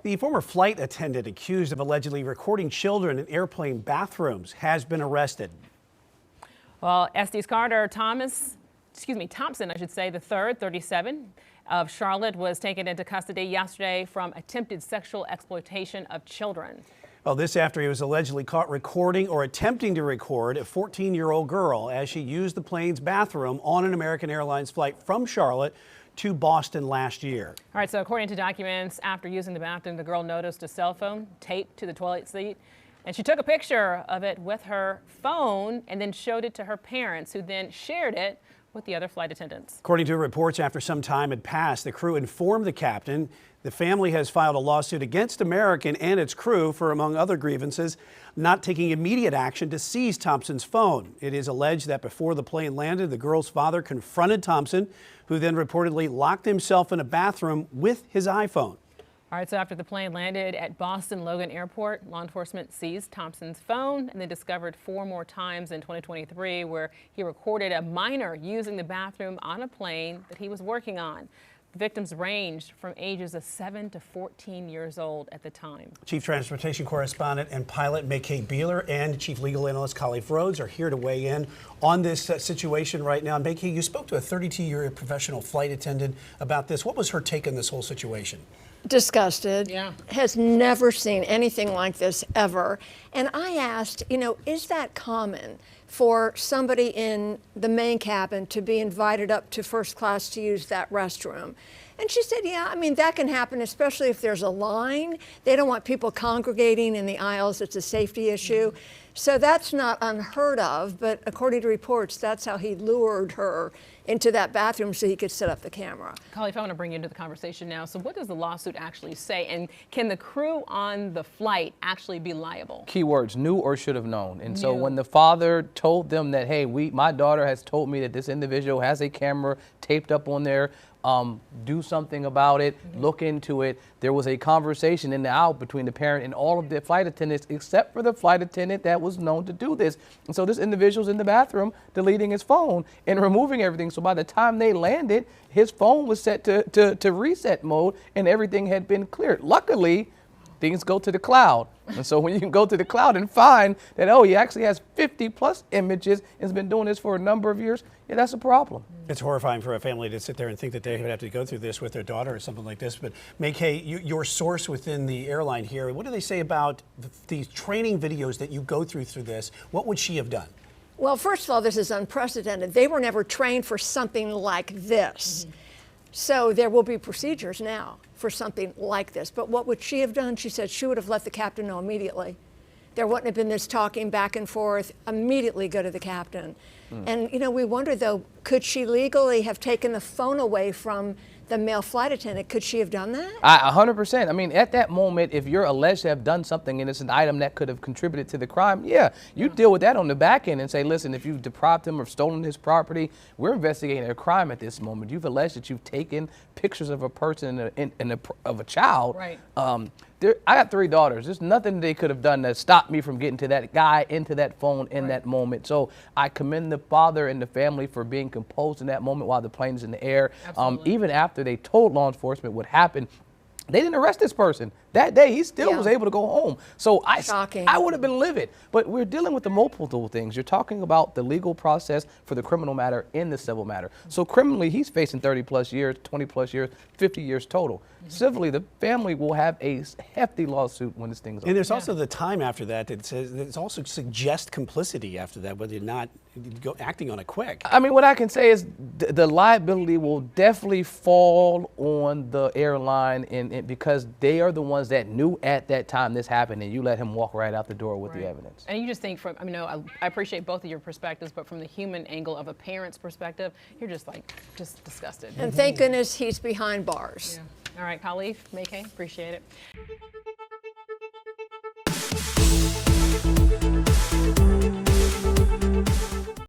The former flight attendant accused of allegedly recording children in airplane bathrooms has been arrested. Well, Estes Carter Thompson, I should say, the third, 37, of Charlotte, was taken into custody yesterday from attempted sexual exploitation of children. Well, this after he was allegedly caught recording or attempting to record a 14-year-old girl as she used the plane's bathroom on an American Airlines flight from Charlotte to Boston last year. All right, so according to documents, after using the bathroom, the girl noticed a cell phone taped to the toilet seat, and she took a picture of it with her phone and then showed it to her parents, who then shared it with the other flight attendants. According to reports, after some time had passed, the crew informed the captain. The family has filed a lawsuit against American and its crew for, among other grievances, not taking immediate action to seize Thompson's phone. It is alleged that before the plane landed, the girl's father confronted Thompson, who then reportedly locked himself in a bathroom with his iPhone. All right, so after the plane landed at Boston Logan Airport, law enforcement seized Thompson's phone and then discovered 4 more times in 2023 where he recorded a minor using the bathroom on a plane that he was working on. The victims ranged from ages of 7 to 14 years old at the time. Chief Transportation Correspondent and pilot McKay Beeler and Chief Legal Analyst Khalif Rhodes are here to weigh in on this situation right now. McKay, you spoke to a 32-year professional flight attendant about this. What was her take on this whole situation? Disgusted. Yeah. Has never seen anything like this ever. And I asked, is that common for somebody in the main cabin to be invited up to first class to use that restroom? And she said, yeah, that can happen, especially if there's a line. They don't want people congregating in the aisles. It's a safety issue. So that's not unheard of, but according to reports, that's how he lured her into that bathroom so he could set up the camera. Khalif, I want to bring you into the conversation now. So what does the lawsuit actually say? And can the crew on the flight actually be liable? Keywords, knew or should have known. And so when the father told them that, hey, my daughter has told me that this individual has a camera taped up on there, do something about it, look into it. There was a conversation in the aisle between the parent and all of the flight attendants, except for the flight attendant that was known to do this. And so this individual's in the bathroom deleting his phone and removing everything. So by the time they landed, his phone was set to reset mode and everything had been cleared. Luckily, things go to the cloud. And so when you can go to the cloud and find that, oh, he actually has 50+ images and has been doing this for a number of years, yeah, that's a problem. It's horrifying for a family to sit there and think that they would have to go through this with their daughter or something like this. But McKay, your source within the airline here, what do they say about these training videos that you go through this? What would she have done? Well, first of all, this is unprecedented. They were never trained for something like this. So there will be procedures now for something like this. But what would she have done? She said she would have let the captain know immediately. There wouldn't have been this talking back and forth. Immediately go to the captain. And, we wonder, though, could she legally have taken the phone away from the male flight attendant? Could she have done that? 100%. At that moment, if you're alleged to have done something and it's an item that could have contributed to the crime, yeah, you deal with that on the back end and say, listen, if you've deprived him or stolen his property, we're investigating a crime at this moment. You've alleged that you've taken pictures of a person of a child. Right. I got 3 daughters. There's nothing they could have done to stop me from getting to that guy, into that phone in that moment. So I commend the father and the family for being composed in that moment while the plane is in the air. Even after they told law enforcement what happened, they didn't arrest this person. That day, he still was able to go home. So I would have been livid. But we're dealing with the multiple things. You're talking about the legal process for the criminal matter in the civil matter. So criminally, he's facing 30+ years, 20+ years, 50 years total. Civilly, the family will have a hefty lawsuit when this thing's over. And there's also the time after that that says it also suggests complicity after that, whether you're not acting on it quick. What I can say is the liability will definitely fall on the airline and because they are the ones that knew at that time this happened, and you let him walk right out the door with the evidence. And you just think I appreciate both of your perspectives, but from the human angle of a parent's perspective, you're just disgusted. And thank goodness he's behind bars. Yeah. All right, Khalif, McKay, appreciate it.